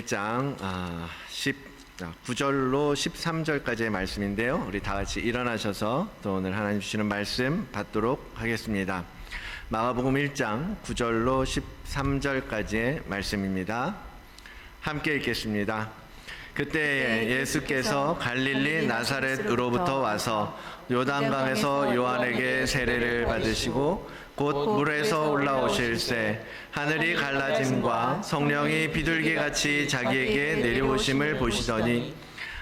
1장 9절로 13절까지의 말씀인데요. 우리 다 같이 일어나셔서 또 오늘 하나님 주시는 말씀 받도록 하겠습니다. 마가복음 1장 9절로 13절까지의 말씀입니다. 함께 읽겠습니다. 그때 예수께서 갈릴리 나사렛으로부터 와서 요단강에서 요한에게 세례를 받으시고 곧 물에서 올라오실새 하늘이 갈라짐과 성령이 비둘기같이 자기에게 내려오심을 보시더니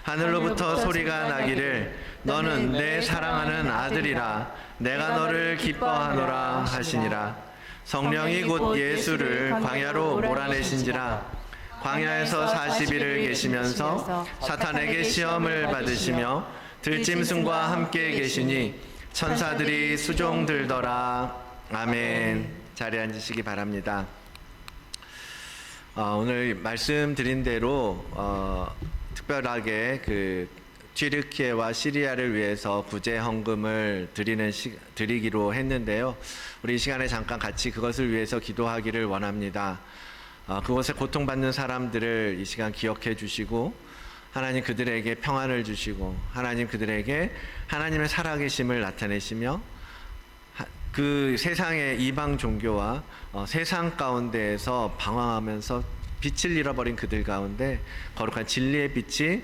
하늘로부터 소리가 나기를 너는 내 사랑하는 아들이라 내가 너를 기뻐하노라 하시니라. 성령이 곧 예수를 광야로 몰아내신지라. 광야에서 40일을 계시면서 사탄에게 시험을 받으시며 들짐승과 함께 계시니 천사들이 수종 들더라. 아멘. 자리에 앉으시기 바랍니다. 오늘 말씀드린 대로 특별하게 튀르키예와 시리아를 위해서 구제 헌금을 드리기로 했는데요. 우리 이 시간에 잠깐 같이 그것을 위해서 기도하기를 원합니다. 그곳에 고통받는 사람들을 이 시간 기억해 주시고 하나님 그들에게 평안을 주시고 하나님 그들에게 하나님의 살아계심을 나타내시며 그 세상의 이방 종교와 세상 가운데에서 방황하면서 빛을 잃어버린 그들 가운데 거룩한 진리의 빛이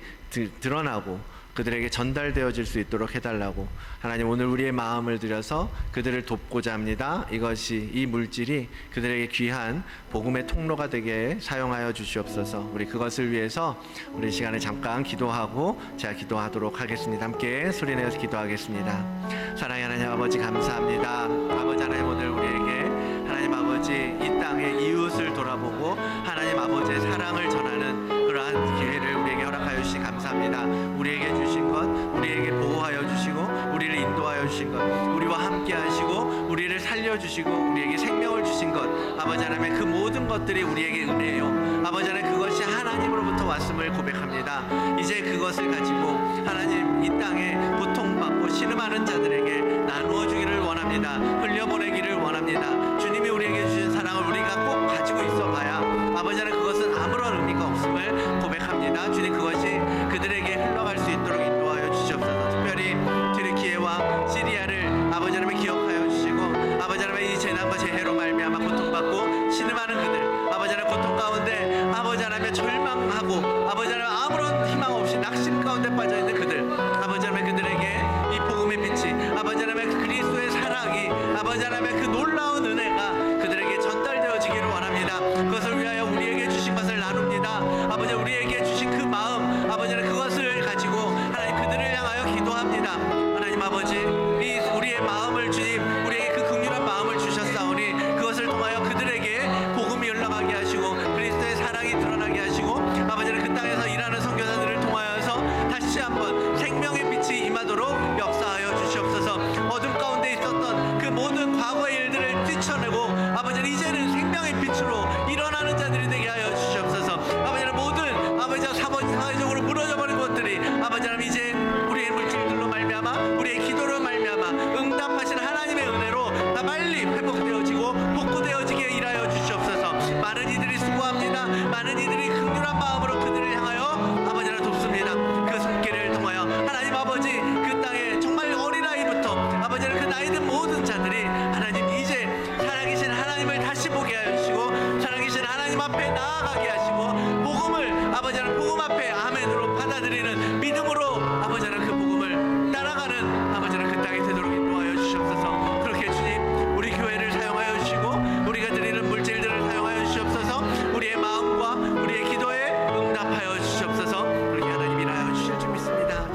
드러나고 그들에게 전달되어질 수 있도록 해달라고 하나님 오늘 우리의 마음을 들여서 그들을 돕고자 합니다. 이것이 이 물질이 그들에게 귀한 복음의 통로가 되게 사용하여 주시옵소서. 우리 그것을 위해서 우리 시간에 잠깐 기도하고 제가 기도하도록 하겠습니다. 함께 소리내어서 기도하겠습니다. 사랑의 하나님 아버지 감사합니다. 아버지 하나님 오늘 우리에게 하나님 아버지 이 땅의 이웃을 돌아보고 하나님 아버지의 사랑을 전하는 그러한 기회를 우리에게 허락하여 주시니 감사합니다. 우리에게 주신 것, 우리에게 보호하여 주시고 우리를 인도하여 주신 것, 우리와 함께 하시고 우리를 살려주시고 우리에게 생명을 주신 것, 아버지 하나님의 그 모든 것들이 우리에게 은혜요 아버지 하나님 그것이 하나님으로부터 왔음을 고백합니다. 이제 그것을 가지고 하나님 이 땅에 고통받고 신음하는 자들에게 나누어 주기를 원합니다. 흘려보내기를 원합니다. 주님이 우리에게 주신 사랑을 우리가 꼭 가지고 있어 봐야 아버지 하나님 그것은 아무런 의미가 없음을 고백합니다. 주님 그것이 그들에게 흘러갈 수 있도록 인도하여 주시옵소서. 특별히 튀르키예와 시리아를 아버지 하나님 기억하여 주시고 아버지 하나님 이 재난과 재해로 말미암아 고통받고 신음하는 그들 아버지 하나님 고통 가운데 아버지 하나님 절망하고 아버지 하나님 아무런 희망 없이 낙심 가운데 빠져있는 그들 아버지 하나님 그들에게 이 복음의 빛이 아버지 하나님 그리스도의 사랑이 아버지 하나님 그 놀라운 은혜가 그들에게 전달되어지기를 원합니다. 그것을 위하여 우리에게 주신 것을 나눕니다. 아버지 우리에게 주신 그 마음 아버지 하나님 그것을 가지고 하나님 그들을 향하여 기도합니다. 하나님 아버지 이 우리의 마음을 주님 우리에게 그 긍휼한 마음을 주셨사오니 그것을 통하여 그들에게 복음이 흘러가게 하시고 그리스도의 사랑이 드러나게 하시고 아버지 하나님 그 땅에서 일하는 선교사들을 통하여서 다시 한번 생명의 빛이 임하도록 역사하여 주시옵소서. 어둠 가운데 있었던 그 모든 과거의 일들을 뛰쳐내고 아버지 하나님 이제는 생명의 빛으로 일어나는 자들이 되게 하여 주시옵소서. 아버지 하나님 모든 아버지 사회적으로 무너져버린 것들이 아버지 하나님 이제 우리의 물질들로 말미암아 우리의 기도로 말미암아 응답하신 하나님의 은혜로 다 빨리 회복되어지고 복구되어지게 일하여 주시옵소서. 많은 이들이 수고합니다. 많은 이들이 긍휼한 마음으로 그들을 향하여 아버지 하나님 돕습니다. 그 손길을 통하여 하나님 아버지 그 땅에 정말 어린아이부터 아버지 하나님 그 나이든 모든 자들이 하나님 이제 살아계신 하나님을 다시 보게 하여 주시고 살아계신 하나님 앞에 나아가게 하시고 복음을 아버지 하나님 복음 앞에 아멘으로 받아들이는 믿음으로 아버지 하나님 그 복음을 따라가는 아버지 하나님 그 땅이 되도록 인도하여 주시옵소서. 그렇게 주님 우리 교회를 사용하여 주시고 우리가 드리는 물질들을 사용하여 주시옵소서. 우리의 마음과 우리의 기도에 응답하여 주시옵소서. 그렇게 하나님 일하여 주실 줄 믿습니다.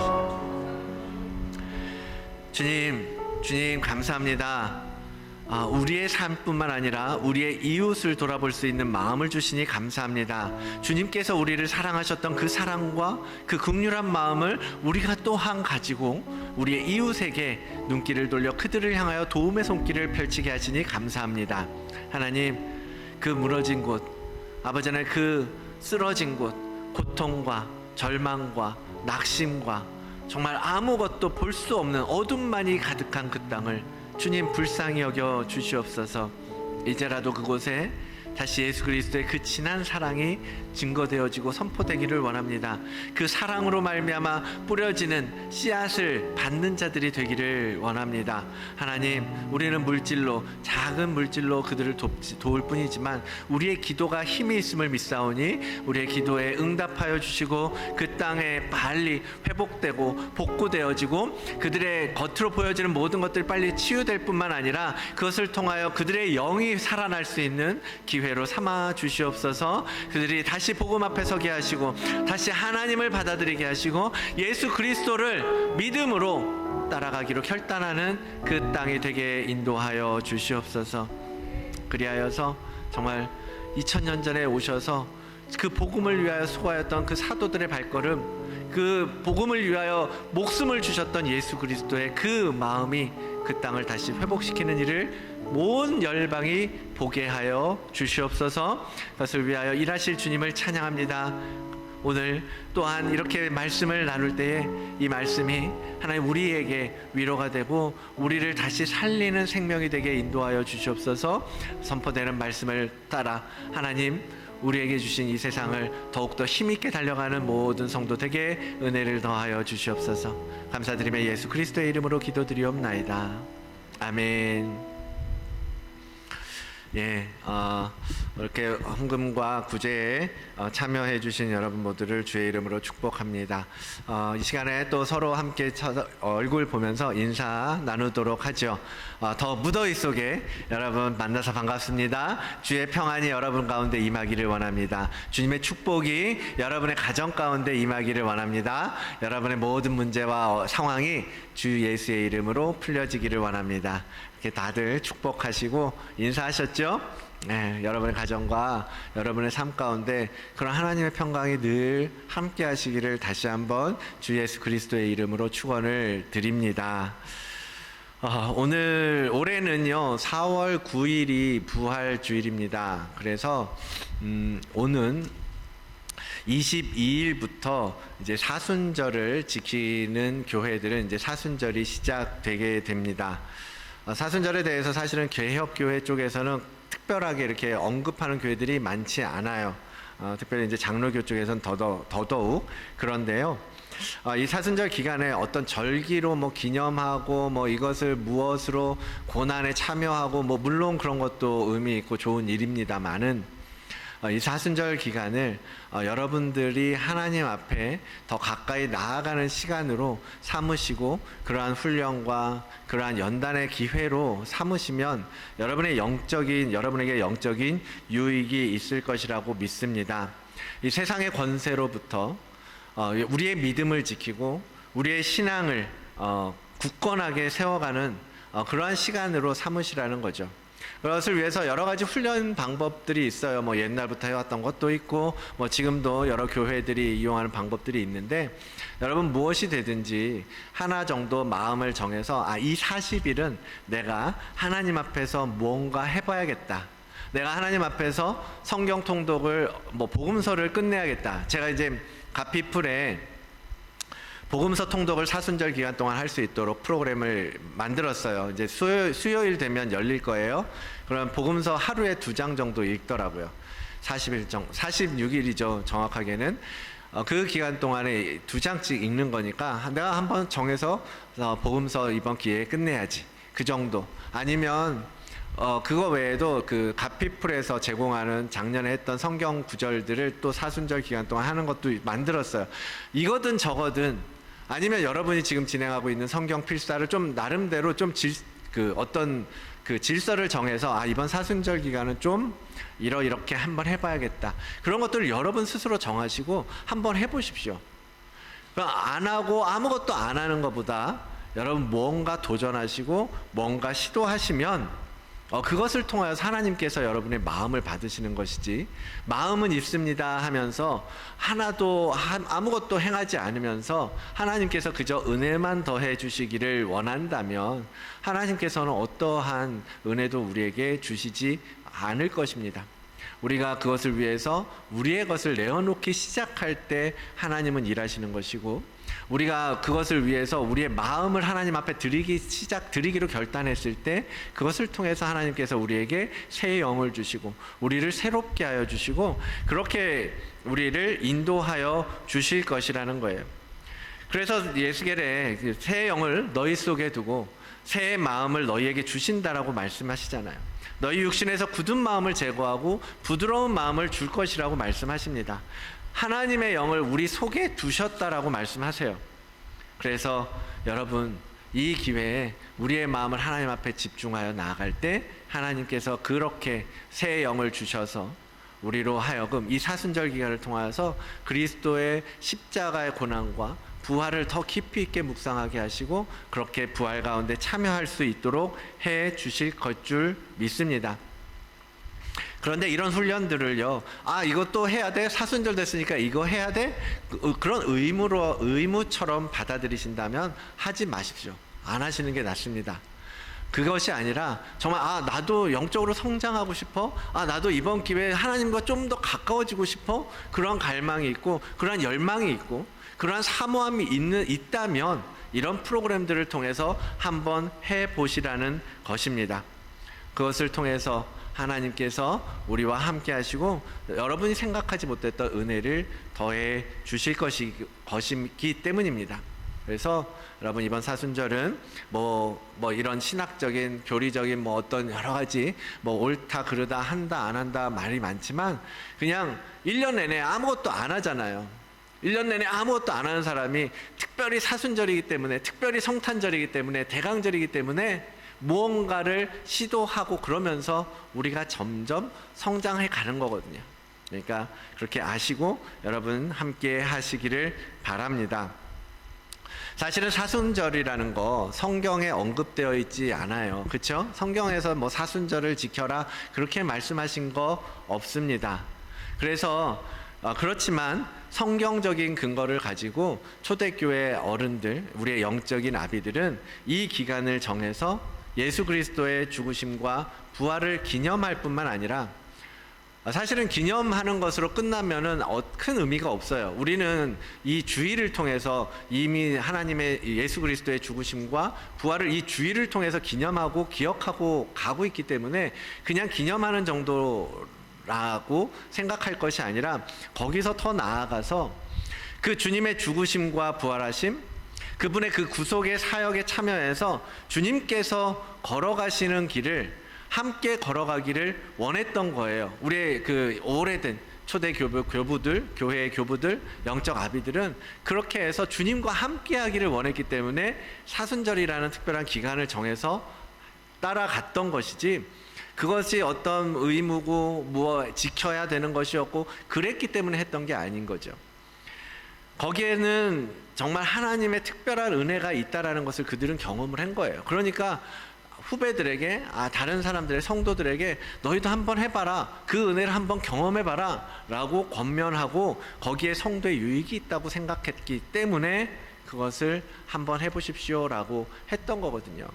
주님 감사합니다. 우리의 삶뿐만 아니라 우리의 이웃을 돌아볼 수 있는 마음을 주시니 감사합니다. 주님께서 우리를 사랑하셨던 그 사랑과 그 긍휼한 마음을 우리가 또한 가지고 우리의 이웃에게 눈길을 돌려 그들을 향하여 도움의 손길을 펼치게 하시니 감사합니다. 하나님 그 무너진 곳 아버지 하나님 그 쓰러진 곳 고통과 절망과 낙심과 정말 아무것도 볼 수 없는 어둠만이 가득한 그 땅을 주님 불쌍히 여겨 주시옵소서. 이제라도 그곳에 다시 예수 그리스도의 그 진한 사랑이 증거되어지고 선포되기를 원합니다. 그 사랑으로 말미암아 뿌려지는 씨앗을 받는 자들이 되기를 원합니다. 하나님, 우리는 물질로, 작은 물질로 그들을 도울 뿐이지만 우리의 기도가 힘이 있음을 믿사오니 우리의 기도에 응답하여 주시고 그 땅에 빨리 회복되고 복구되어지고 그들의 겉으로 보여지는 모든 것들이 빨리 치유될 뿐만 아니라 그것을 통하여 그들의 영이 살아날 수 있는 기회로 삼아 주시옵소서. 그들이 다시 복음 앞에 서게 하시고 다시 하나님을 받아들이게 하시고 예수 그리스도를 믿음으로 따라가기로 결단하는 그 땅이 되게 인도하여 주시옵소서. 그리하여서 정말 2000년 전에 오셔서 그 복음을 위하여 수고하였던 그 사도들의 발걸음, 그 복음을 위하여 목숨을 주셨던 예수 그리스도의 그 마음이 그 땅을 다시 회복시키는 일을 온 열방이 보게 하여 주시옵소서. 그것을 위하여 일하실 주님을 찬양합니다. 오늘 또한 이렇게 말씀을 나눌 때에 이 말씀이 하나님 우리에게 위로가 되고 우리를 다시 살리는 생명이 되게 인도하여 주시옵소서. 선포되는 말씀을 따라 하나님 우리에게 주신 이 세상을 더욱더 힘있게 달려가는 모든 성도 되게 은혜를 더하여 주시옵소서. 감사드리며 예수 그리스도의 이름으로 기도드리옵나이다. 아멘. 이렇게 헌금과 구제에 참여해 주신 여러분 모두를 주의 이름으로 축복합니다. 이 시간에 또 서로 함께 얼굴 보면서 인사 나누도록 하죠. 더 무더위 속에 여러분 만나서 반갑습니다. 주의 평안이 여러분 가운데 임하기를 원합니다. 주님의 축복이 여러분의 가정 가운데 임하기를 원합니다. 여러분의 모든 문제와 상황이 주 예수의 이름으로 풀려지기를 원합니다. 이렇게 다들 축복하시고 인사하셨죠? 네, 여러분의 가정과 여러분의 삶 가운데 그런 하나님의 평강이 늘 함께 하시기를 다시 한번 주 예수 그리스도의 이름으로 축원을 드립니다. 올해는요 4월 9일이 부활주일입니다. 그래서 오는 22일부터 이제 사순절을 지키는 교회들은 이제 사순절이 시작되게 됩니다. 사순절에 대해서 사실은 개혁교회 쪽에서는 특별하게 이렇게 언급하는 교회들이 많지 않아요. 특별히 이제 장로교 쪽에서는 더더욱 그런데요. 이 사순절 기간에 어떤 절기로 기념하고 이것을 무엇으로 고난에 참여하고 물론 그런 것도 의미 있고 좋은 일입니다만은 이 사순절 기간을 여러분들이 하나님 앞에 더 가까이 나아가는 시간으로 삼으시고 그러한 훈련과 그러한 연단의 기회로 삼으시면 여러분에게 영적인 유익이 있을 것이라고 믿습니다. 이 세상의 권세로부터 우리의 믿음을 지키고 우리의 신앙을 굳건하게 세워가는 그러한 시간으로 삼으시라는 거죠. 그것을 위해서 여러 가지 훈련 방법들이 있어요. 옛날부터 해왔던 것도 있고 지금도 여러 교회들이 이용하는 방법들이 있는데 여러분 무엇이 되든지 하나 정도 마음을 정해서 이 40일은 내가 하나님 앞에서 무언가 해봐야겠다. 내가 하나님 앞에서 성경 통독을 복음서를 끝내야겠다. 제가 이제 가피풀에 복음서 통독을 사순절 기간 동안 할 수 있도록 프로그램을 만들었어요. 이제 수요일 되면 열릴 거예요. 그럼 복음서 하루에 2장 정도 읽더라고요. 46일이죠. 정확하게는. 그 기간 동안에 2장씩 읽는 거니까 내가 한번 정해서 복음서 이번 기회에 끝내야지. 그 정도. 아니면 그거 외에도 그 가피풀에서 제공하는 작년에 했던 성경 구절들을 또 사순절 기간 동안 하는 것도 만들었어요. 이거든 저거든 아니면 여러분이 지금 진행하고 있는 성경 필사를 좀 나름대로 좀 어떤 그 질서를 정해서 이번 사순절 기간은 좀 이렇게 한번 해봐야겠다. 그런 것들을 여러분 스스로 정하시고 한번 해보십시오. 안 하고 아무것도 안 하는 것보다 여러분 뭔가 도전하시고 뭔가 시도하시면 그것을 통하여서 하나님께서 여러분의 마음을 받으시는 것이지 마음은 있습니다 하면서 아무것도 행하지 않으면서 하나님께서 그저 은혜만 더해 주시기를 원한다면 하나님께서는 어떠한 은혜도 우리에게 주시지 않을 것입니다. 우리가 그것을 위해서 우리의 것을 내어놓기 시작할 때 하나님은 일하시는 것이고 우리가 그것을 위해서 우리의 마음을 하나님 앞에 드리기로 결단했을 때 그것을 통해서 하나님께서 우리에게 새 영을 주시고 우리를 새롭게 하여 주시고 그렇게 우리를 인도하여 주실 것이라는 거예요. 그래서 예수겔에 새 영을 너희 속에 두고 새 마음을 너희에게 주신다라고 말씀하시잖아요. 너희 육신에서 굳은 마음을 제거하고 부드러운 마음을 줄 것이라고 말씀하십니다. 하나님의 영을 우리 속에 두셨다라고 말씀하세요. 그래서 여러분, 이 기회에 우리의 마음을 하나님 앞에 집중하여 나아갈 때 하나님께서 그렇게 새 영을 주셔서 우리로 하여금 이 사순절 기간을 통하여서 그리스도의 십자가의 고난과 부활을 더 깊이 있게 묵상하게 하시고 그렇게 부활 가운데 참여할 수 있도록 해 주실 것 줄 믿습니다. 그런데 이런 훈련들을요, 이것도 해야 돼? 사순절 됐으니까 이거 해야 돼? 그런 의무처럼 받아들이신다면 하지 마십시오. 안 하시는 게 낫습니다. 그것이 아니라 정말 나도 영적으로 성장하고 싶어? 나도 이번 기회에 하나님과 좀 더 가까워지고 싶어? 그런 갈망이 있고 그런 열망이 있고 그러한 사모함이 있다면 이런 프로그램들을 통해서 한번 해보시라는 것입니다. 그것을 통해서 하나님께서 우리와 함께 하시고 여러분이 생각하지 못했던 은혜를 더해 주실 것이기 때문입니다. 그래서 여러분, 이번 사순절은 이런 신학적인 교리적인 어떤 여러 가지 옳다 그르다 한다 안 한다 말이 많지만 그냥 1년 내내 아무것도 안 하잖아요. 1년 내내 아무것도 안 하는 사람이 특별히 사순절이기 때문에, 특별히 성탄절이기 때문에, 대강절이기 때문에 무언가를 시도하고 그러면서 우리가 점점 성장해 가는 거거든요. 그러니까 그렇게 아시고 여러분 함께 하시기를 바랍니다. 사실은 사순절이라는 거 성경에 언급되어 있지 않아요. 그렇죠? 성경에서 사순절을 지켜라 그렇게 말씀하신 거 없습니다. 그래서 그렇지만 성경적인 근거를 가지고 초대교회 어른들, 우리의 영적인 아비들은 이 기간을 정해서 예수 그리스도의 죽으심과 부활을 기념할 뿐만 아니라 사실은 기념하는 것으로 끝나면은 큰 의미가 없어요. 우리는 이 주일을 통해서 이미 하나님의 예수 그리스도의 죽으심과 부활을 이 주일을 통해서 기념하고 기억하고 가고 있기 때문에 그냥 기념하는 정도라고 생각할 것이 아니라 거기서 더 나아가서 그 주님의 죽으심과 부활하심, 그분의 그 구속의 사역에 참여해서 주님께서 걸어가시는 길을 함께 걸어가기를 원했던 거예요. 우리의 그 오래된 초대 교부들, 교회의 교부들, 영적 아비들은 그렇게 해서 주님과 함께 하기를 원했기 때문에 사순절이라는 특별한 기간을 정해서 따라갔던 것이지, 그것이 어떤 의무고 지켜야 되는 것이었고 그랬기 때문에 했던 게 아닌 거죠. 거기에는 정말 하나님의 특별한 은혜가 있다라는 것을 그들은 경험을 한 거예요. 그러니까 후배들에게, 다른 사람들의 성도들에게 너희도 한번 해봐라, 그 은혜를 한번 경험해봐라 라고 권면하고 거기에 성도의 유익이 있다고 생각했기 때문에 그것을 한번 해보십시오 라고 했던 거거든요.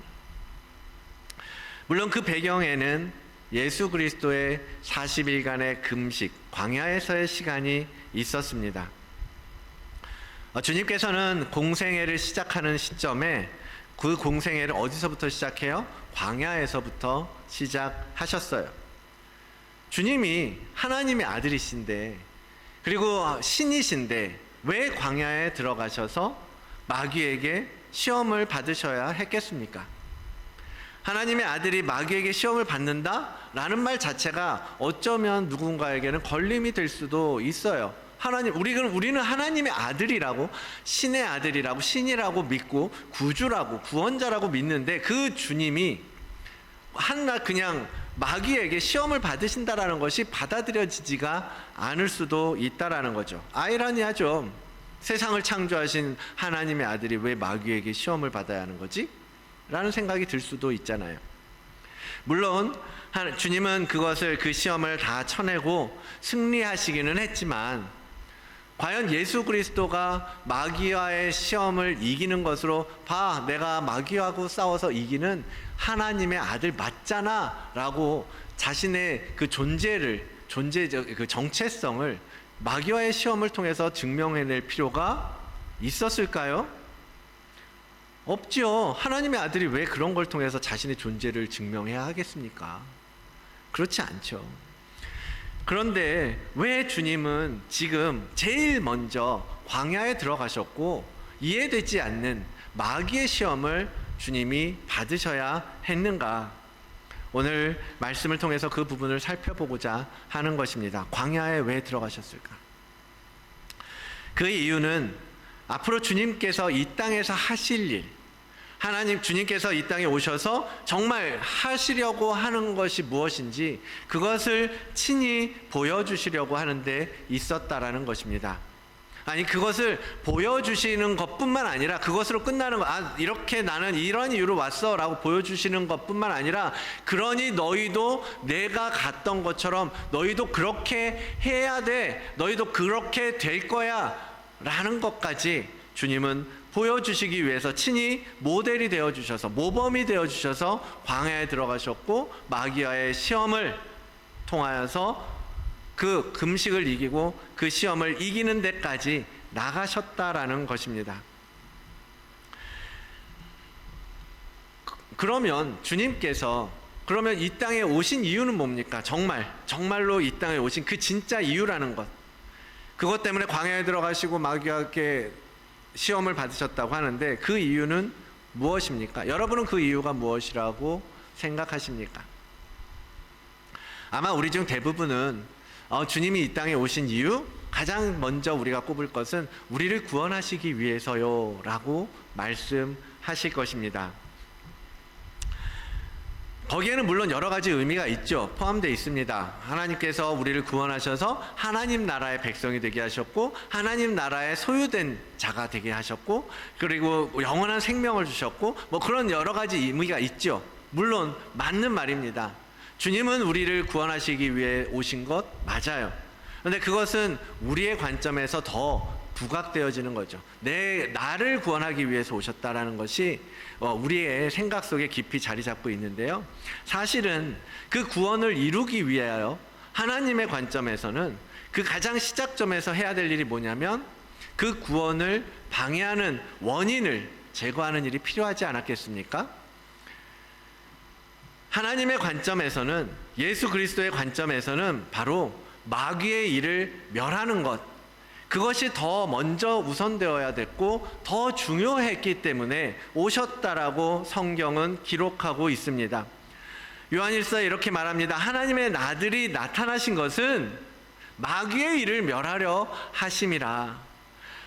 물론 그 배경에는 예수 그리스도의 40일간의 금식, 광야에서의 시간이 있었습니다. 주님께서는 공생애를 시작하는 시점에 그 공생애를 어디서부터 시작해요? 광야에서부터 시작하셨어요. 주님이 하나님의 아들이신데, 그리고 신이신데 왜 광야에 들어가셔서 마귀에게 시험을 받으셔야 했겠습니까? 하나님의 아들이 마귀에게 시험을 받는다라는 말 자체가 어쩌면 누군가에게는 걸림이 될 수도 있어요. 우리는 하나님의 아들이라고, 신의 아들이라고, 신이라고 믿고 구주라고, 구원자라고 믿는데 그 주님이 한낱 그냥 마귀에게 시험을 받으신다라는 것이 받아들여지지가 않을 수도 있다라는 거죠. 아이러니하죠. 세상을 창조하신 하나님의 아들이 왜 마귀에게 시험을 받아야 하는 거지? 라는 생각이 들 수도 있잖아요. 물론 주님은 그 시험을 다 쳐내고 승리하시기는 했지만, 과연 예수 그리스도가 마귀와의 시험을 이기는 것으로 내가 마귀하고 싸워서 이기는 하나님의 아들 맞잖아 라고 자신의 그 그 정체성을 마귀와의 시험을 통해서 증명해낼 필요가 있었을까요? 없죠. 하나님의 아들이 왜 그런 걸 통해서 자신의 존재를 증명해야 하겠습니까? 그렇지 않죠. 그런데 왜 주님은 지금 제일 먼저 광야에 들어가셨고 이해되지 않는 마귀의 시험을 주님이 받으셔야 했는가? 오늘 말씀을 통해서 그 부분을 살펴보고자 하는 것입니다. 광야에 왜 들어가셨을까? 그 이유는 앞으로 주님께서 이 땅에서 하실 일, 하나님 주님께서 이 땅에 오셔서 정말 하시려고 하는 것이 무엇인지 그것을 친히 보여주시려고 하는데 있었다라는 것입니다. 아니, 그것을 보여주시는 것뿐만 아니라 그것으로 끝나는 것, 이렇게 나는 이런 이유로 왔어 라고 보여주시는 것뿐만 아니라, 그러니 너희도 내가 갔던 것처럼 너희도 그렇게 해야 돼, 너희도 그렇게 될 거야 라는 것까지 주님은 보여주시기 위해서 친히 모델이 되어주셔서, 모범이 되어주셔서 광야에 들어가셨고 마귀와의 시험을 통하여서 그 금식을 이기고 그 시험을 이기는 데까지 나가셨다라는 것입니다. 그러면 주님께서 이 땅에 오신 이유는 뭡니까? 정말로 이 땅에 오신 그 진짜 이유라는 것, 그것 때문에 광야에 들어가시고 마귀와 함께 시험을 받으셨다고 하는데 그 이유는 무엇입니까? 여러분은 그 이유가 무엇이라고 생각하십니까? 아마 우리 중 대부분은 주님이 이 땅에 오신 이유, 가장 먼저 우리가 꼽을 것은 우리를 구원하시기 위해서요 라고 말씀하실 것입니다. 거기에는 물론 여러 가지 의미가 있죠. 포함되어 있습니다. 하나님께서 우리를 구원하셔서 하나님 나라의 백성이 되게 하셨고, 하나님 나라의 소유된 자가 되게 하셨고, 그리고 영원한 생명을 주셨고, 그런 여러 가지 의미가 있죠. 물론 맞는 말입니다. 주님은 우리를 구원하시기 위해 오신 것 맞아요. 그런데 그것은 우리의 관점에서 더 부각되어지는 거죠. 나를 구원하기 위해서 오셨다라는 것이 우리의 생각 속에 깊이 자리 잡고 있는데요. 사실은 그 구원을 이루기 위하여 하나님의 관점에서는 그 가장 시작점에서 해야 될 일이 뭐냐면 그 구원을 방해하는 원인을 제거하는 일이 필요하지 않았겠습니까? 하나님의 관점에서는, 예수 그리스도의 관점에서는 바로 마귀의 일을 멸하는 것, 그것이 더 먼저 우선되어야 됐고 더 중요했기 때문에 오셨다라고 성경은 기록하고 있습니다. 요한일서에 이렇게 말합니다. 하나님의 아들이 나타나신 것은 마귀의 일을 멸하려 하심이라.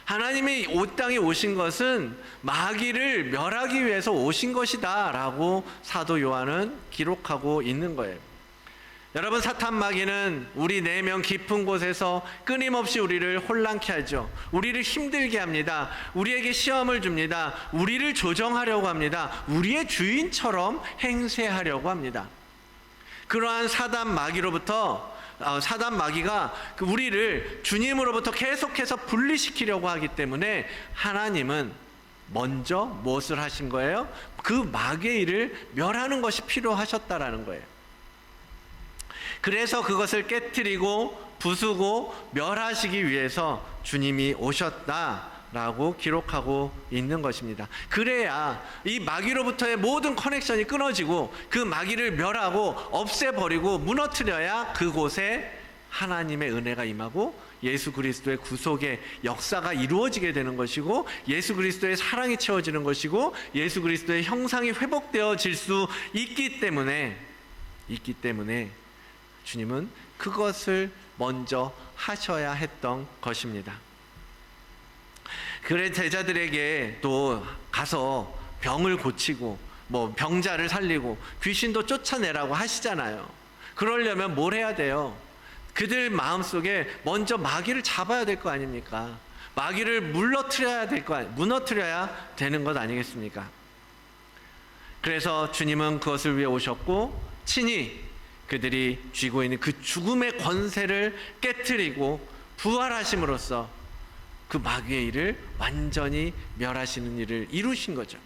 하나님이 이 땅에 오신 것은 마귀를 멸하기 위해서 오신 것이다 라고 사도 요한은 기록하고 있는 거예요. 여러분, 사탄 마귀는 우리 내면 깊은 곳에서 끊임없이 우리를 혼란케 하죠. 우리를 힘들게 합니다. 우리에게 시험을 줍니다. 우리를 조정하려고 합니다. 우리의 주인처럼 행세하려고 합니다. 그러한 사단 마귀가 우리를 주님으로부터 계속해서 분리시키려고 하기 때문에 하나님은 먼저 무엇을 하신 거예요? 그 마귀의 일을 멸하는 것이 필요하셨다라는 거예요. 그래서 그것을 깨트리고 부수고 멸하시기 위해서 주님이 오셨다라고 기록하고 있는 것입니다. 그래야 이 마귀로부터의 모든 커넥션이 끊어지고 그 마귀를 멸하고 없애버리고 무너뜨려야 그곳에 하나님의 은혜가 임하고 예수 그리스도의 구속의 역사가 이루어지게 되는 것이고, 예수 그리스도의 사랑이 채워지는 것이고, 예수 그리스도의 형상이 회복되어질 수 있기 때문에 주님은 그것을 먼저 하셔야 했던 것입니다. 그래 제자들에게 또 가서 병을 고치고 병자를 살리고 귀신도 쫓아내라고 하시잖아요. 그러려면 뭘 해야 돼요? 그들 마음속에 먼저 마귀를 잡아야 될 거 아닙니까? 마귀를 무너뜨려야 되는 것 아니겠습니까? 그래서 주님은 그것을 위해 오셨고 친히 그들이 쥐고 있는 그 죽음의 권세를 깨트리고 부활하심으로써 그 마귀의 일을 완전히 멸하시는 일을 이루신 거죠.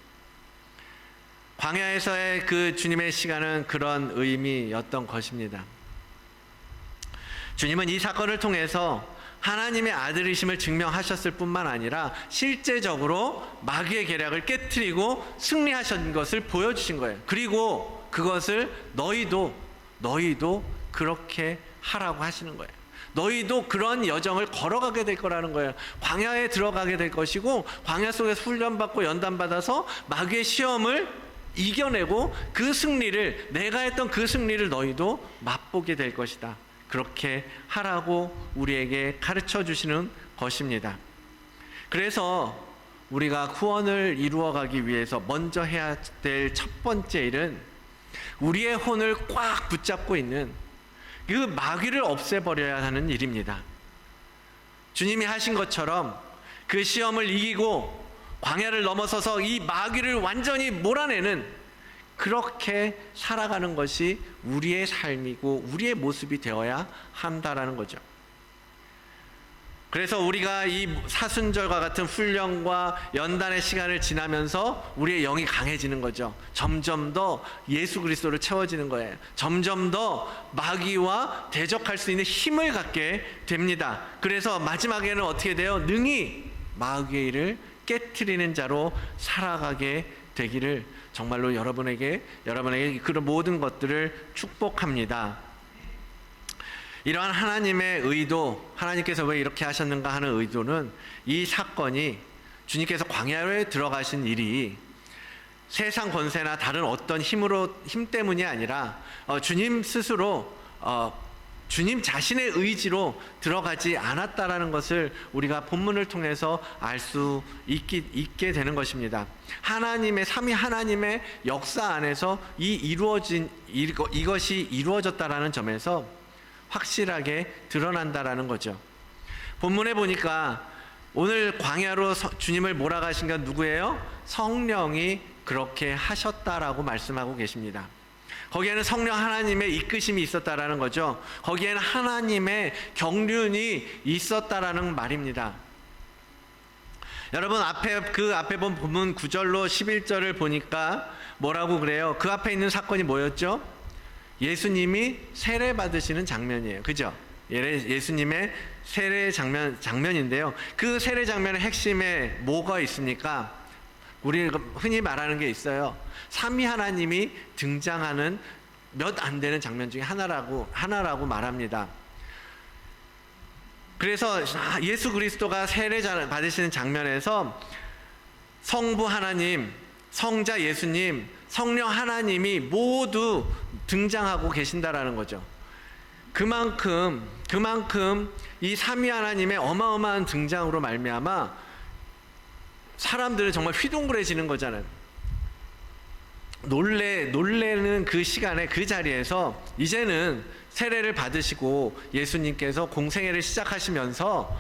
광야에서의 그 주님의 시간은 그런 의미였던 것입니다. 주님은 이 사건을 통해서 하나님의 아들이심을 증명하셨을 뿐만 아니라 실제적으로 마귀의 계략을 깨트리고 승리하신 것을 보여주신 거예요. 그리고 그것을 너희도 그렇게 하라고 하시는 거예요. 너희도 그런 여정을 걸어가게 될 거라는 거예요. 광야에 들어가게 될 것이고, 광야 속에서 훈련받고 연단받아서 마귀의 시험을 이겨내고 그 승리를, 내가 했던 그 승리를 너희도 맛보게 될 것이다. 그렇게 하라고 우리에게 가르쳐 주시는 것입니다. 그래서 우리가 구원을 이루어가기 위해서 먼저 해야 될 첫 번째 일은 우리의 혼을 꽉 붙잡고 있는 그 마귀를 없애버려야 하는 일입니다. 주님이 하신 것처럼 그 시험을 이기고 광야를 넘어서서 이 마귀를 완전히 몰아내는, 그렇게 살아가는 것이 우리의 삶이고 우리의 모습이 되어야 한다라는 거죠. 그래서 우리가 이 사순절과 같은 훈련과 연단의 시간을 지나면서 우리의 영이 강해지는 거죠. 점점 더 예수 그리스도를 채워지는 거예요. 점점 더 마귀와 대적할 수 있는 힘을 갖게 됩니다. 그래서 마지막에는 어떻게 돼요? 능히 마귀의 일을 깨트리는 자로 살아가게 되기를 정말로 여러분에게 그런 모든 것들을 축복합니다. 이러한 하나님의 의도, 하나님께서 왜 이렇게 하셨는가 하는 의도는, 이 사건이 주님께서 광야에 들어가신 일이 세상 권세나 다른 어떤 힘 때문이 아니라 주님 스스로 주님 자신의 의지로 들어가지 않았다라는 것을 우리가 본문을 통해서 알 수 있게 되는 것입니다. 하나님의 삼위 하나님의 역사 안에서 이것이 이루어졌다라는 점에서 확실하게 드러난다라는 거죠. 본문에 보니까 오늘 광야로 주님을 몰아가신 건 누구예요? 성령이 그렇게 하셨다라고 말씀하고 계십니다. 거기에는 성령 하나님의 이끄심이 있었다라는 거죠. 거기에는 하나님의 경륜이 있었다라는 말입니다. 여러분, 그 앞에 본 본문 9절로 11절을 보니까 뭐라고 그래요? 그 앞에 있는 사건이 뭐였죠? 예수님이 세례 받으시는 장면이에요. 그죠? 예수님의 세례 장면인데요. 그 세례 장면의 핵심에 뭐가 있습니까? 우리 흔히 말하는 게 있어요. 삼위 하나님이 등장하는 몇 안 되는 장면 중에 하나라고 말합니다. 그래서 예수 그리스도가 세례 받으시는 장면에서 성부 하나님, 성자 예수님, 성령 하나님이 모두 등장하고 계신다라는 거죠. 그만큼 이 삼위 하나님의 어마어마한 등장으로 말미암아 사람들은 정말 휘둥그레지는 거잖아요. 놀래는 그 시간에, 그 자리에서 이제는 세례를 받으시고 예수님께서 공생애를 시작하시면서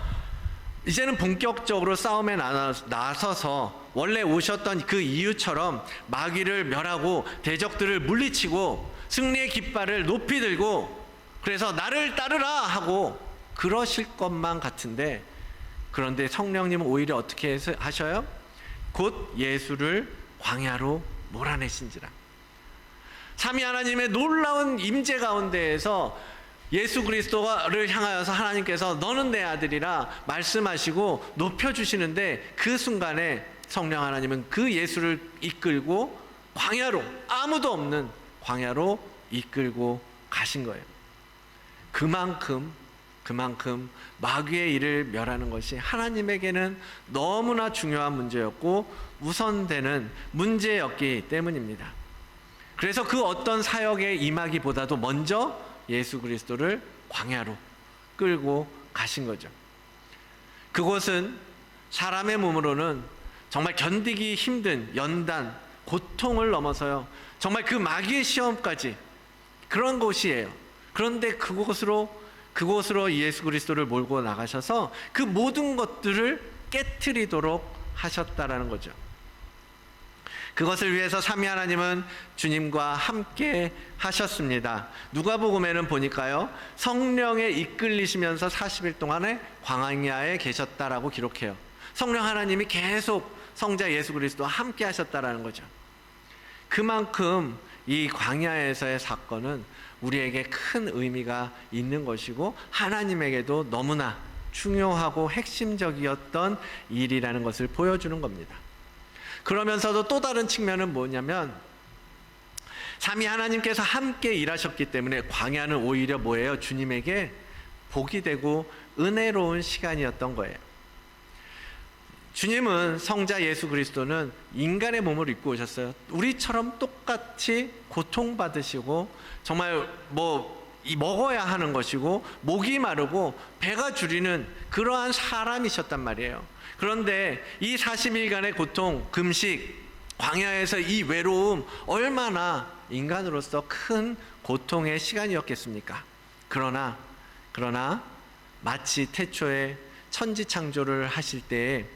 이제는 본격적으로 싸움에 나서서 원래 오셨던 그 이유처럼 마귀를 멸하고 대적들을 물리치고 승리의 깃발을 높이 들고, 그래서 나를 따르라 하고 그러실 것만 같은데, 그런데 성령님은 오히려 어떻게 하셔요? 곧 예수를 광야로 몰아내신지라. 삼위 하나님의 놀라운 임재 가운데에서 예수 그리스도를 향하여서 하나님께서 너는 내 아들이라 말씀하시고 높여주시는데, 그 순간에 성령 하나님은 그 예수를 이끌고 광야로, 아무도 없는 광야로 이끌고 가신 거예요. 그만큼 마귀의 일을 멸하는 것이 하나님에게는 너무나 중요한 문제였고 우선되는 문제였기 때문입니다. 그래서 그 어떤 사역에 임하기보다도 먼저 예수 그리스도를 광야로 끌고 가신 거죠. 그곳은 사람의 몸으로는 정말 견디기 힘든 연단, 고통을 넘어서요, 정말 그 마귀의 시험까지 그런 곳이에요. 그런데 그곳으로 예수 그리스도를 몰고 나가셔서 그 모든 것들을 깨트리도록 하셨다라는 거죠. 그것을 위해서 삼위 하나님은 주님과 함께 하셨습니다. 누가복음에는 보니까요, 성령에 이끌리시면서 40일 동안에 광야에 계셨다라고 기록해요. 성령 하나님이 계속 성자 예수 그리스도와 함께 하셨다라는 거죠. 그만큼 이 광야에서의 사건은 우리에게 큰 의미가 있는 것이고 하나님에게도 너무나 중요하고 핵심적이었던 일이라는 것을 보여주는 겁니다. 그러면서도 또 다른 측면은 뭐냐면 삼위 하나님께서 함께 일하셨기 때문에 광야는 오히려 뭐예요? 주님에게 복이 되고 은혜로운 시간이었던 거예요. 주님은 성자 예수 그리스도는 인간의 몸을 입고 오셨어요. 우리처럼 똑같이 고통받으시고 정말 먹어야 하는 것이고 목이 마르고 배가 주리는 그러한 사람이셨단 말이에요. 그런데 이 40일간의 고통, 금식, 광야에서 이 외로움 얼마나 인간으로서 큰 고통의 시간이었겠습니까? 그러나 마치 태초에 천지창조를 하실 때에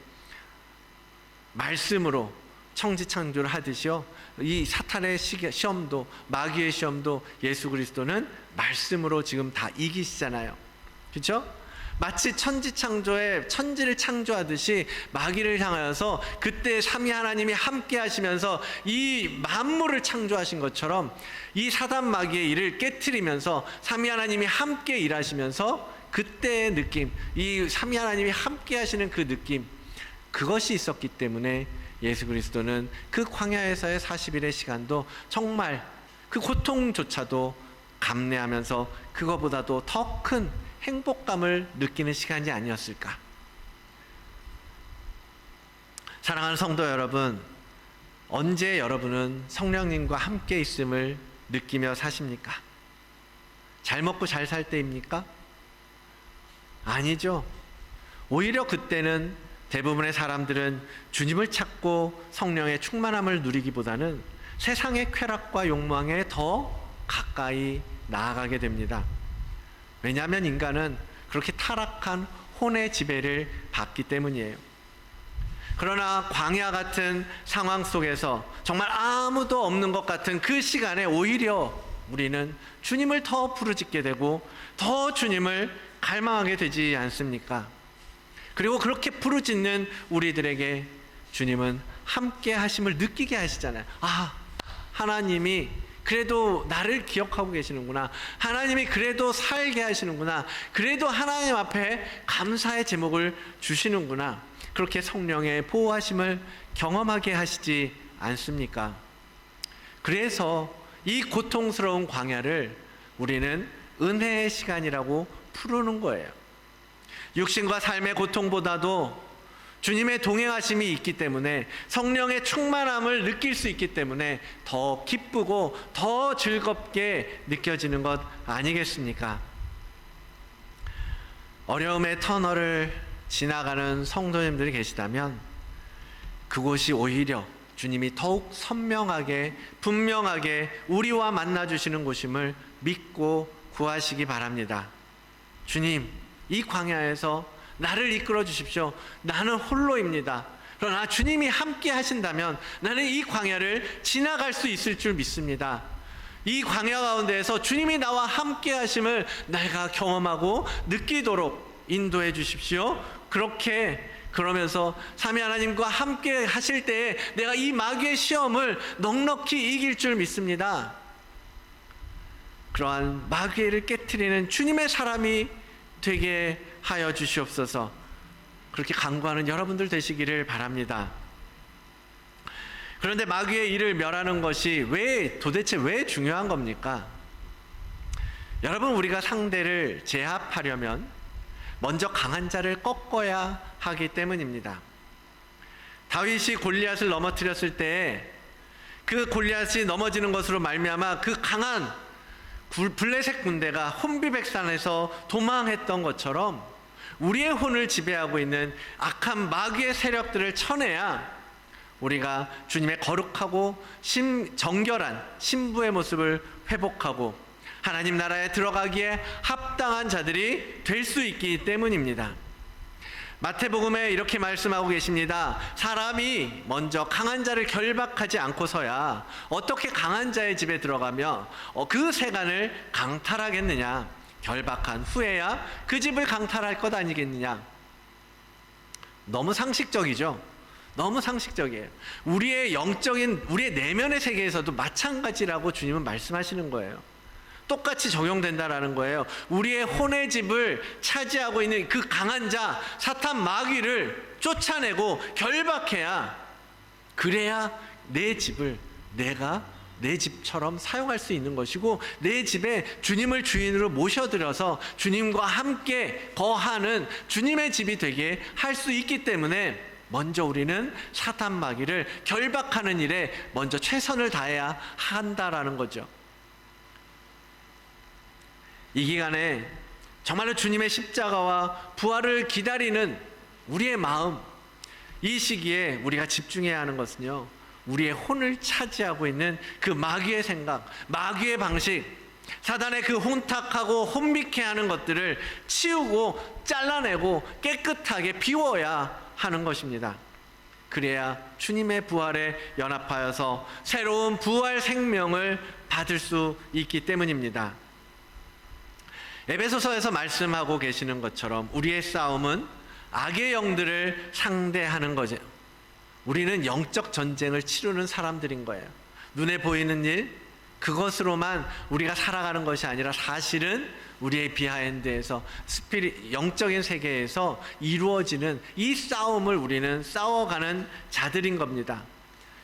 말씀으로 천지창조를 하듯이요, 이 사탄의 시험도 마귀의 시험도 예수 그리스도는 말씀으로 지금 다 이기시잖아요. 그렇죠? 마치 천지를 창조하듯이 마귀를 향하여서 그때 삼위 하나님이 함께 하시면서 이 만물을 창조하신 것처럼 이 사단 마귀의 일을 깨트리면서 삼위 하나님이 함께 일하시면서 그때의 느낌, 이 삼위 하나님이 함께 하시는 그 느낌, 그것이 있었기 때문에 예수 그리스도는 그 광야에서의 40일의 시간도 정말 그 고통조차도 감내하면서 그거보다도 더 큰 행복감을 느끼는 시간이 아니었을까. 사랑하는 성도 여러분, 언제 여러분은 성령님과 함께 있음을 느끼며 사십니까? 잘 먹고 잘 살 때입니까? 아니죠. 오히려 그때는 대부분의 사람들은 주님을 찾고 성령의 충만함을 누리기보다는 세상의 쾌락과 욕망에 더 가까이 나아가게 됩니다. 왜냐하면 인간은 그렇게 타락한 혼의 지배를 받기 때문이에요. 그러나 광야 같은 상황 속에서 정말 아무도 없는 것 같은 그 시간에 오히려 우리는 주님을 더 부르짖게 되고 더 주님을 갈망하게 되지 않습니까? 그리고 그렇게 부르짖는 우리들에게 주님은 함께 하심을 느끼게 하시잖아요. 아, 하나님이 그래도 나를 기억하고 계시는구나. 하나님이 그래도 살게 하시는구나. 그래도 하나님 앞에 감사의 제목을 주시는구나. 그렇게 성령의 보호하심을 경험하게 하시지 않습니까? 그래서 이 고통스러운 광야를 우리는 은혜의 시간이라고 부르는 거예요. 육신과 삶의 고통보다도 주님의 동행하심이 있기 때문에, 성령의 충만함을 느낄 수 있기 때문에 더 기쁘고 더 즐겁게 느껴지는 것 아니겠습니까? 어려움의 터널을 지나가는 성도님들이 계시다면 그곳이 오히려 주님이 더욱 선명하게 분명하게 우리와 만나주시는 곳임을 믿고 구하시기 바랍니다. 주님, 이 광야에서 나를 이끌어 주십시오. 나는 홀로입니다. 그러나 주님이 함께 하신다면 나는 이 광야를 지나갈 수 있을 줄 믿습니다. 이 광야 가운데에서 주님이 나와 함께 하심을 내가 경험하고 느끼도록 인도해 주십시오. 그러면서 삼위 하나님과 함께 하실 때에 내가 이 마귀의 시험을 넉넉히 이길 줄 믿습니다. 그러한 마귀를 깨트리는 주님의 사람이 되게 하여 주시옵소서. 그렇게 간구하는 여러분들 되시기를 바랍니다. 그런데 마귀의 일을 멸하는 것이 도대체 왜 중요한 겁니까? 여러분, 우리가 상대를 제압하려면 먼저 강한 자를 꺾어야 하기 때문입니다. 다윗이 골리앗을 넘어뜨렸을 때 그 골리앗이 넘어지는 것으로 말미암아 그 강한 블레셋 군대가 혼비백산에서 도망했던 것처럼 우리의 혼을 지배하고 있는 악한 마귀의 세력들을 쳐내야 우리가 주님의 거룩하고 정결한 신부의 모습을 회복하고 하나님 나라에 들어가기에 합당한 자들이 될 수 있기 때문입니다. 마태복음에 이렇게 말씀하고 계십니다. 사람이 먼저 강한 자를 결박하지 않고서야 어떻게 강한 자의 집에 들어가며 그 세간을 강탈하겠느냐. 결박한 후에야 그 집을 강탈할 것 아니겠느냐. 너무 상식적이죠. 너무 상식적이에요. 우리의 내면의 세계에서도 마찬가지라고 주님은 말씀하시는 거예요. 똑같이 적용된다라는 거예요. 우리의 혼의 집을 차지하고 있는 그 강한 자 사탄 마귀를 쫓아내고 결박해야, 그래야 내 집을 내가 내 집처럼 사용할 수 있는 것이고, 내 집에 주님을 주인으로 모셔들여서 주님과 함께 거하는 주님의 집이 되게 할 수 있기 때문에 먼저 우리는 사탄 마귀를 결박하는 일에 먼저 최선을 다해야 한다라는 거죠. 이 기간에 정말로 주님의 십자가와 부활을 기다리는 우리의 마음, 이 시기에 우리가 집중해야 하는 것은요, 우리의 혼을 차지하고 있는 그 마귀의 생각, 마귀의 방식, 사단의 그 혼탁하고 혼미케 하는 것들을 치우고 잘라내고 깨끗하게 비워야 하는 것입니다. 그래야 주님의 부활에 연합하여서 새로운 부활 생명을 받을 수 있기 때문입니다. 에베소서에서 말씀하고 계시는 것처럼 우리의 싸움은 악의 영들을 상대하는 거죠. 우리는 영적 전쟁을 치르는 사람들인 거예요. 눈에 보이는 일, 그것으로만 우리가 살아가는 것이 아니라 사실은 우리의 비하인드에서 영적인 세계에서 이루어지는 이 싸움을 우리는 싸워가는 자들인 겁니다.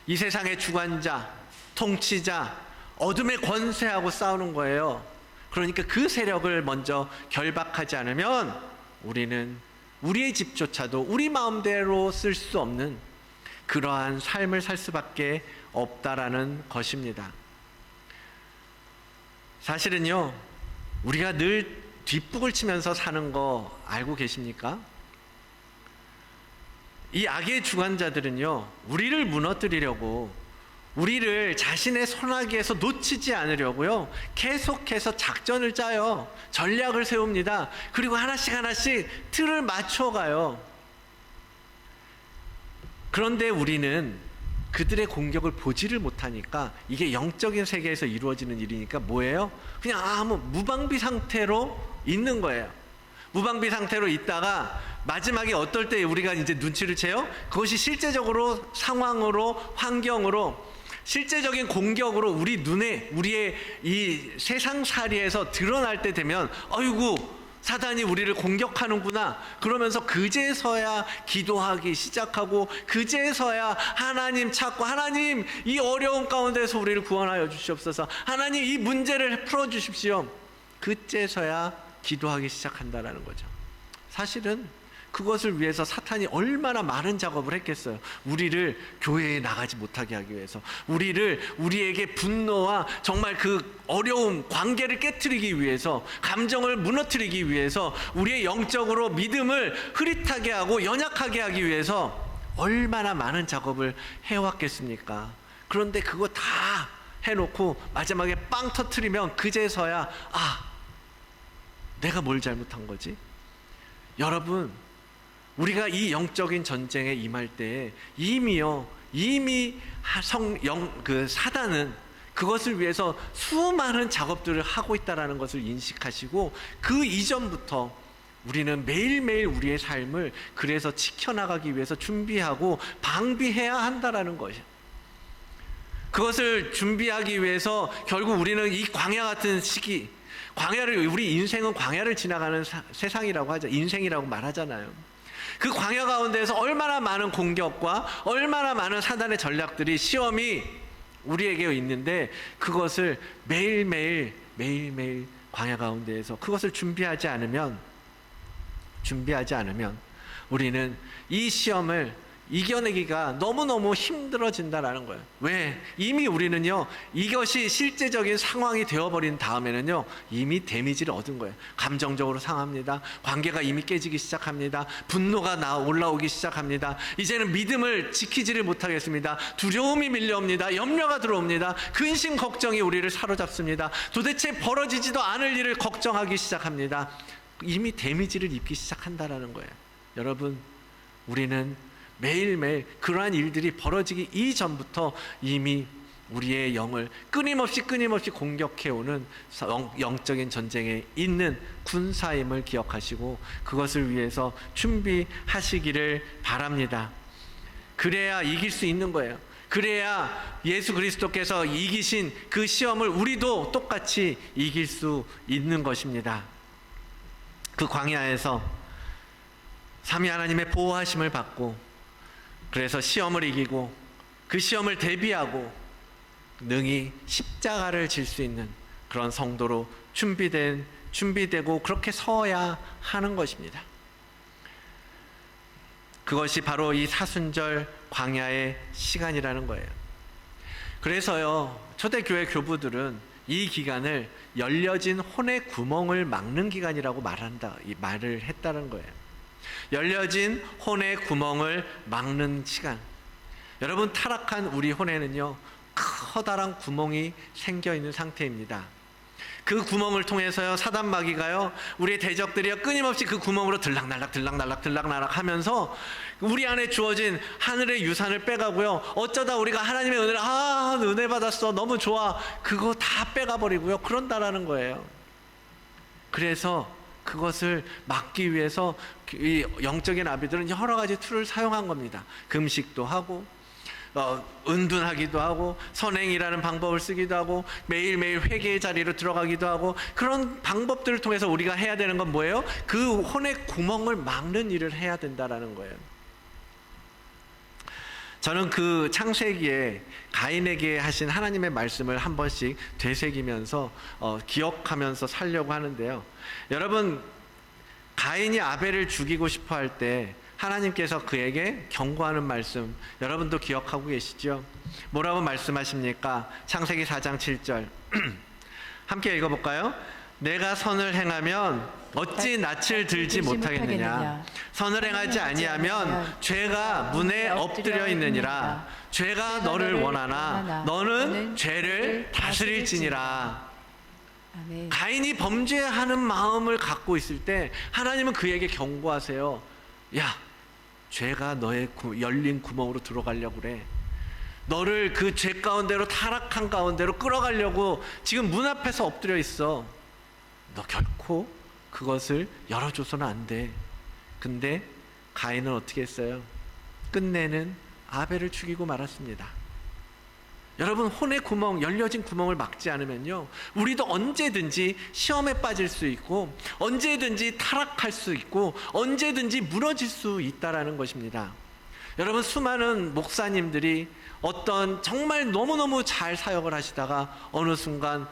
이 세상의 주관자, 통치자, 어둠의 권세하고 싸우는 거예요. 그러니까 그 세력을 먼저 결박하지 않으면 우리는 우리의 집조차도 우리 마음대로 쓸 수 없는 그러한 삶을 살 수밖에 없다라는 것입니다. 사실은요, 우리가 늘 뒷북을 치면서 사는 거 알고 계십니까? 이 악의 주관자들은요, 우리를 무너뜨리려고, 우리를 자신의 손아귀에서 놓치지 않으려고요, 계속해서 작전을 짜요. 전략을 세웁니다. 그리고 하나씩 틀을 맞춰가요. 그런데 우리는 그들의 공격을 보지를 못하니까, 이게 영적인 세계에서 이루어지는 일이니까 뭐예요? 그냥 아무 무방비 상태로 있는 거예요. 무방비 상태로 있다가 마지막에 어떨 때 우리가 이제 눈치를 채요? 그것이 실제적으로 상황으로, 환경으로, 실제적인 공격으로 우리 눈에, 우리의 이 세상살이에서 드러날 때 되면, 아이고 사단이 우리를 공격하는구나, 그러면서 그제서야 기도하기 시작하고, 그제서야 하나님 찾고, 하나님 이 어려운 가운데서 우리를 구원하여 주시옵소서, 하나님 이 문제를 풀어주십시오, 그제서야 기도하기 시작한다라는 거죠. 사실은 그것을 위해서 사탄이 얼마나 많은 작업을 했겠어요. 우리를 교회에 나가지 못하게 하기 위해서, 우리에게 분노와 정말 그 어려움, 관계를 깨트리기 위해서, 감정을 무너뜨리기 위해서, 우리의 영적으로 믿음을 흐릿하게 하고 연약하게 하기 위해서 얼마나 많은 작업을 해왔겠습니까? 그런데 그거 다 해놓고 마지막에 빵 터트리면 그제서야, 내가 뭘 잘못한 거지? 여러분, 우리가 이 영적인 전쟁에 임할 때에 이미 사단은 그것을 위해서 수많은 작업들을 하고 있다는 것을 인식하시고, 그 이전부터 우리는 매일매일 우리의 삶을 그래서 지켜나가기 위해서 준비하고 방비해야 한다는 것이에요. 그것을 준비하기 위해서 결국 우리는 이 광야 같은 시기, 우리 인생은 광야를 지나가는 세상이라고 하죠. 인생이라고 말하잖아요. 그 광야 가운데에서 얼마나 많은 공격과 얼마나 많은 사단의 전략들이, 시험이 우리에게 있는데, 그것을 매일매일 광야 가운데에서 그것을 준비하지 않으면 우리는 이 시험을 이겨내기가 너무너무 힘들어진다라는 거예요. 왜? 이미 우리는요, 이것이 실제적인 상황이 되어버린 다음에는요, 이미 데미지를 얻은 거예요. 감정적으로 상합니다. 관계가 이미 깨지기 시작합니다. 분노가 올라오기 시작합니다. 이제는 믿음을 지키지를 못하겠습니다. 두려움이 밀려옵니다. 염려가 들어옵니다. 근심 걱정이 우리를 사로잡습니다. 도대체 벌어지지도 않을 일을 걱정하기 시작합니다. 이미 데미지를 입기 시작한다라는 거예요. 여러분, 우리는 매일매일 그러한 일들이 벌어지기 이전부터 이미 우리의 영을 끊임없이 공격해오는 영적인 전쟁에 있는 군사임을 기억하시고, 그것을 위해서 준비하시기를 바랍니다. 그래야 이길 수 있는 거예요. 그래야 예수 그리스도께서 이기신 그 시험을 우리도 똑같이 이길 수 있는 것입니다. 그 광야에서 삼위 하나님의 보호하심을 받고, 그래서 시험을 이기고 그 시험을 대비하고 능히 십자가를 질 수 있는 그런 성도로 준비되고 그렇게 서야 하는 것입니다. 그것이 바로 이 사순절 광야의 시간이라는 거예요. 그래서요, 초대교회 교부들은 이 기간을 열려진 혼의 구멍을 막는 기간이라고 말을 했다는 거예요. 열려진 혼의 구멍을 막는 시간. 여러분, 타락한 우리 혼에는요, 커다란 구멍이 생겨 있는 상태입니다. 그 구멍을 통해서요, 사단 마귀가요, 우리의 대적들이요, 끊임없이 그 구멍으로 들락날락 하면서 우리 안에 주어진 하늘의 유산을 빼가고요, 어쩌다 우리가 하나님의 은혜를 은혜 받았어, 너무 좋아, 그거 다 빼가버리고요, 그런다라는 거예요. 그래서 그것을 막기 위해서 이 영적인 아비들은 여러 가지 툴을 사용한 겁니다. 금식도 하고, 은둔하기도 하고, 선행이라는 방법을 쓰기도 하고, 매일매일 회개의 자리로 들어가기도 하고, 그런 방법들을 통해서 우리가 해야 되는 건 뭐예요? 그 혼의 구멍을 막는 일을 해야 된다라는 거예요. 저는 그 창세기에 가인에게 하신 하나님의 말씀을 한 번씩 되새기면서 기억하면서 살려고 하는데요. 여러분, 가인이 아벨을 죽이고 싶어 할 때 하나님께서 그에게 경고하는 말씀, 여러분도 기억하고 계시죠? 뭐라고 말씀하십니까? 창세기 4장 7절 함께 읽어볼까요? 내가 선을 행하면 어찌 낯을 들지 못하겠느냐? 선을 행하지 아니하면 죄가 문에 엎드려 있느니라. 죄가 너를 원하나 너는 죄를 다스릴지니라. 아멘. 가인이 범죄하는 마음을 갖고 있을 때 하나님은 그에게 경고하세요. 야, 죄가 너의 열린 구멍으로 들어가려고 그래. 너를 그 죄 가운데로, 타락한 가운데로 끌어가려고 지금 문 앞에서 엎드려 있어. 너 결코 그것을 열어줘서는 안 돼. 근데 가인은 어떻게 했어요? 끝내는 아벨을 죽이고 말았습니다. 여러분, 혼의 구멍, 열려진 구멍을 막지 않으면요, 우리도 언제든지 시험에 빠질 수 있고, 언제든지 타락할 수 있고, 언제든지 무너질 수 있다라는 것입니다. 여러분, 수많은 목사님들이 어떤 정말 너무너무 잘 사역을 하시다가 어느 순간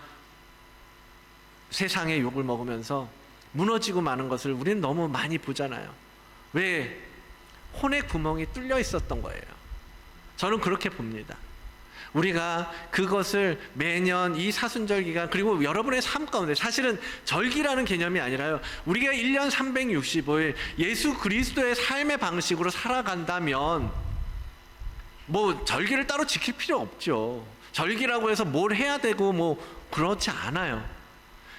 세상의 욕을 먹으면서 무너지고 마는 것을 우리는 너무 많이 보잖아요. 왜? 혼의 구멍이 뚫려 있었던 거예요. 저는 그렇게 봅니다. 우리가 그것을 매년 이 사순절 기간, 그리고 여러분의 삶 가운데, 사실은 절기라는 개념이 아니라요, 우리가 1년 365일 예수 그리스도의 삶의 방식으로 살아간다면 뭐 절기를 따로 지킬 필요 없죠. 절기라고 해서 뭘 해야 되고 뭐 그렇지 않아요.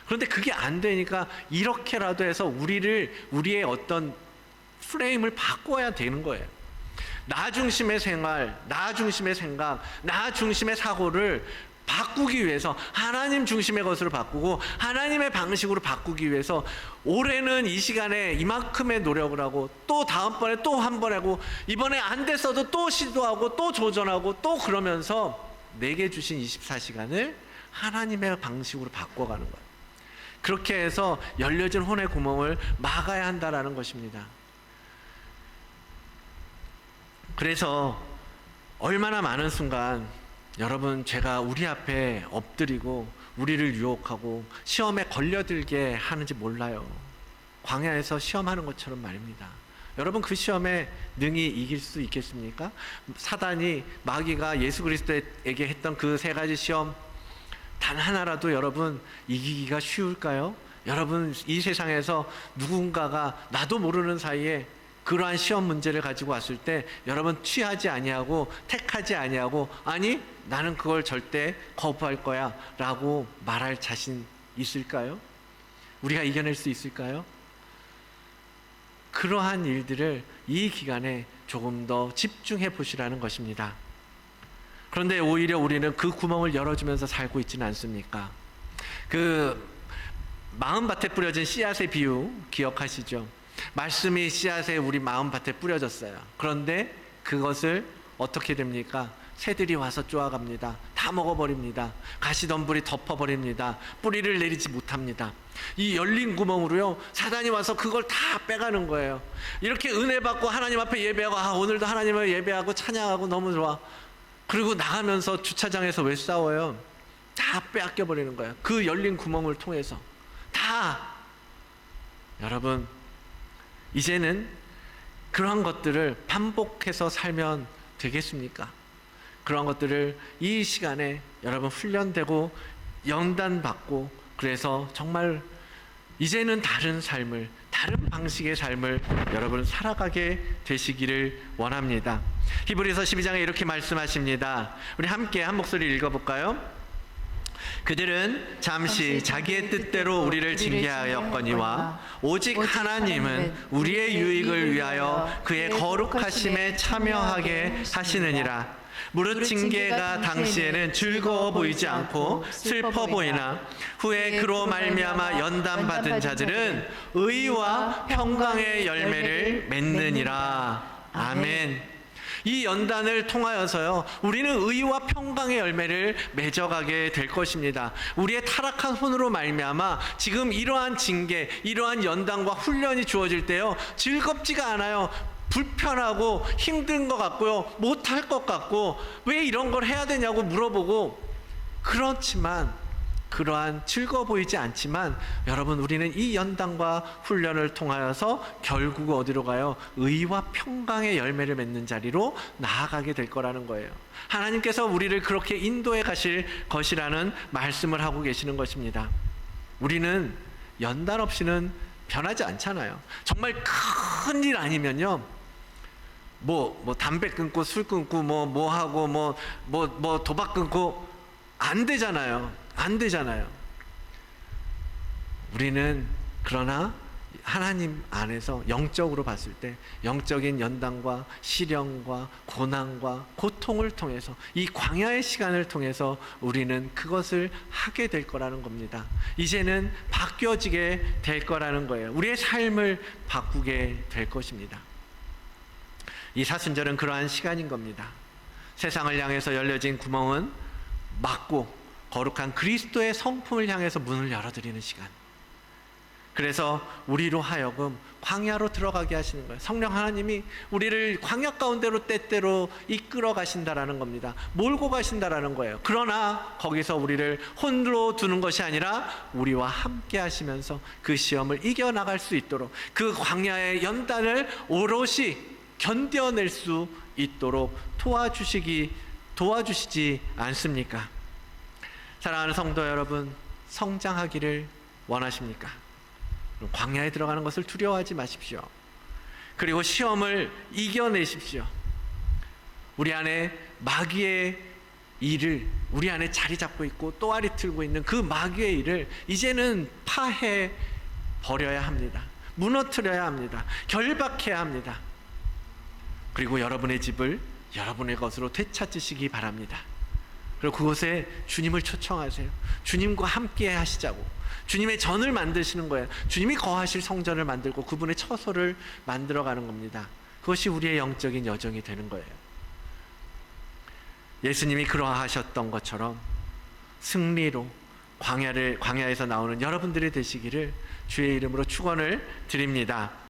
그런데 그게 안 되니까 이렇게라도 해서 우리의 어떤 프레임을 바꿔야 되는 거예요. 나 중심의 생활, 나 중심의 생각, 나 중심의 사고를 바꾸기 위해서 하나님 중심의 것으로 바꾸고 하나님의 방식으로 바꾸기 위해서 올해는 이 시간에 이만큼의 노력을 하고, 또 다음번에 또 한 번 하고, 이번에 안 됐어도 또 시도하고 또 도전하고 또 그러면서 내게 주신 24시간을 하나님의 방식으로 바꿔가는 거예요. 그렇게 해서 열려진 혼의 구멍을 막아야 한다라는 것입니다. 그래서 얼마나 많은 순간 여러분, 죄가 우리 앞에 엎드리고 우리를 유혹하고 시험에 걸려들게 하는지 몰라요. 광야에서 시험하는 것처럼 말입니다. 여러분, 그 시험에 능히 이길 수 있겠습니까? 사단이, 마귀가 예수 그리스도에게 했던 그 3가지 시험 단 하나라도 여러분 이기기가 쉬울까요? 여러분, 이 세상에서 누군가가 나도 모르는 사이에 그러한 시험 문제를 가지고 왔을 때 여러분 취하지 아니하고 택하지 아니하고, 아니 나는 그걸 절대 거부할 거야 라고 말할 자신 있을까요? 우리가 이겨낼 수 있을까요? 그러한 일들을 이 기간에 조금 더 집중해 보시라는 것입니다. 그런데 오히려 우리는 그 구멍을 열어주면서 살고 있지는 않습니까? 그 마음밭에 뿌려진 씨앗의 비유 기억하시죠? 말씀이 씨앗에 우리 마음밭에 뿌려졌어요. 그런데 그것을 어떻게 됩니까? 새들이 와서 쪼아갑니다. 다 먹어버립니다. 가시덤불이 덮어버립니다. 뿌리를 내리지 못합니다. 이 열린 구멍으로요, 사단이 와서 그걸 다 빼가는 거예요. 이렇게 은혜 받고 하나님 앞에 예배하고, 오늘도 하나님을 예배하고 찬양하고 너무 좋아. 그리고 나가면서 주차장에서 왜 싸워요? 다 빼앗겨 버리는 거예요. 그 열린 구멍을 통해서 다. 여러분, 이제는 그러한 것들을 반복해서 살면 되겠습니까? 그러한 것들을 이 시간에 여러분 훈련되고 연단받고, 그래서 정말 이제는 다른 삶을, 다른 방식의 삶을 여러분 살아가게 되시기를 원합니다. 히브리서 12장에 이렇게 말씀하십니다. 우리 함께 한 목소리 읽어볼까요? 그들은 잠시 자기의 뜻대로 우리를 징계하였거니와 오직 하나님은 우리의 유익을 위하여 그의 거룩하심에 참여하게 하시느니라. 무릇 징계가 당시에는 즐거워 보이지 않고 슬퍼 보이나 후에 그로 말미암아 연단받은 자들은 의와 평강의 열매를 맺느니라. 아멘. 이 연단을 통하여서요, 우리는 의와 평강의 열매를 맺어가게 될 것입니다. 우리의 타락한 혼으로 말미암아 지금 이러한 징계, 이러한 연단과 훈련이 주어질 때요, 즐겁지가 않아요. 불편하고 힘든 것 같고요, 못할 것 같고, 왜 이런 걸 해야 되냐고 물어보고, 그렇지만 그러한 즐거워 보이지 않지만 여러분, 우리는 이 연단과 훈련을 통하여서 결국 어디로 가요? 의와 평강의 열매를 맺는 자리로 나아가게 될 거라는 거예요. 하나님께서 우리를 그렇게 인도해 가실 것이라는 말씀을 하고 계시는 것입니다. 우리는 연단 없이는 변하지 않잖아요. 정말 큰 일 아니면요, 뭐 담배 끊고 술 끊고 뭐 하고 뭐 도박 끊고 안 되잖아요. 안 되잖아요. 우리는 그러나 하나님 안에서 영적으로 봤을 때 영적인 연단과 시련과 고난과 고통을 통해서, 이 광야의 시간을 통해서 우리는 그것을 하게 될 거라는 겁니다. 이제는 바뀌어지게 될 거라는 거예요. 우리의 삶을 바꾸게 될 것입니다. 이 사순절은 그러한 시간인 겁니다. 세상을 향해서 열려진 구멍은 막고 거룩한 그리스도의 성품을 향해서 문을 열어드리는 시간. 그래서 우리로 하여금 광야로 들어가게 하시는 거예요. 성령 하나님이 우리를 광야 가운데로 때때로 이끌어 가신다라는 겁니다. 몰고 가신다라는 거예요. 그러나 거기서 우리를 홀로 두는 것이 아니라 우리와 함께 하시면서 그 시험을 이겨나갈 수 있도록, 그 광야의 연단을 오롯이 견뎌낼 수 있도록 도와주시지 않습니까? 사랑하는 성도 여러분, 성장하기를 원하십니까? 광야에 들어가는 것을 두려워하지 마십시오. 그리고 시험을 이겨내십시오. 우리 안에 마귀의 일을, 우리 안에 자리 잡고 있고 또아리 틀고 있는 그 마귀의 일을 이제는 파해 버려야 합니다. 무너뜨려야 합니다. 결박해야 합니다. 그리고 여러분의 집을 여러분의 것으로 되찾으시기 바랍니다. 그리고 그곳에 주님을 초청하세요. 주님과 함께 하시자고. 주님의 전을 만드시는 거예요. 주님이 거하실 성전을 만들고 그분의 처소를 만들어가는 겁니다. 그것이 우리의 영적인 여정이 되는 거예요. 예수님이 그러하셨던 것처럼 승리로 광야에서 나오는 여러분들이 되시기를 주의 이름으로 축원을 드립니다.